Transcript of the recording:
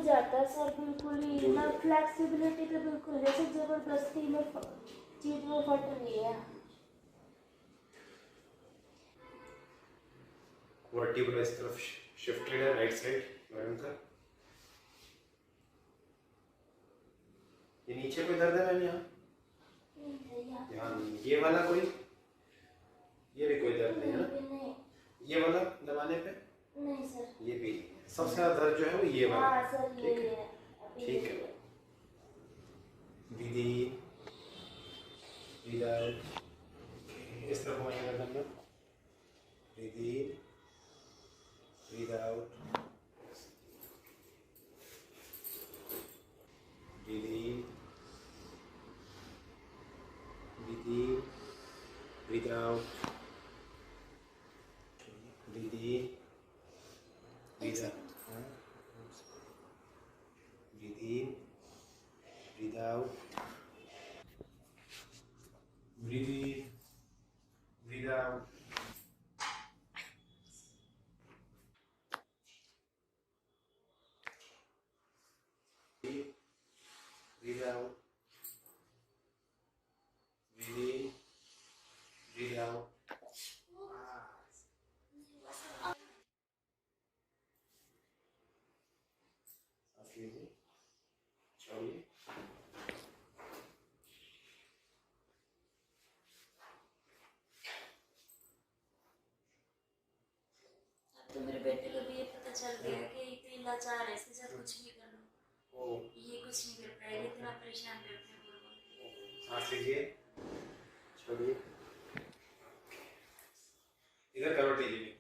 जाता है सर, बिल्कुल ही ना फ्लेक्सिबिलिटी तो बिल्कुल है सर, जबरदस्ती में चीज में फट रही है। वर्टिब्रा इस तरफ शिफ्टेड है, राइट साइड मैडम का। ये नीचे कोई दर्द है मैम? यहाँ ये वाला कोई, ये भी कोई दर्द नहीं है ना? ये वाला दबाने पे नहीं सर, ये भी सबसे ज्यादा दर्द जो है वो ये वाला। हाँ सर ये है। ठीक है। विधि विदाउट इस तरफ हमारे नंबर विधि विदाउट विधि विधि विदाउट विधि विदाउट विधि विदाउट विधि विदाउट without really without छोड़िए। तो मेरे बेटे को भी ये पता चल गया कि इतनी लाचार है, इसके साथ कुछ भी कर लो ये कुछ नहीं कर पाएगी, इतना परेशान करते हैं बोल बोल। सांस लीजिए, छोड़िए, इधर करवट लीजिए।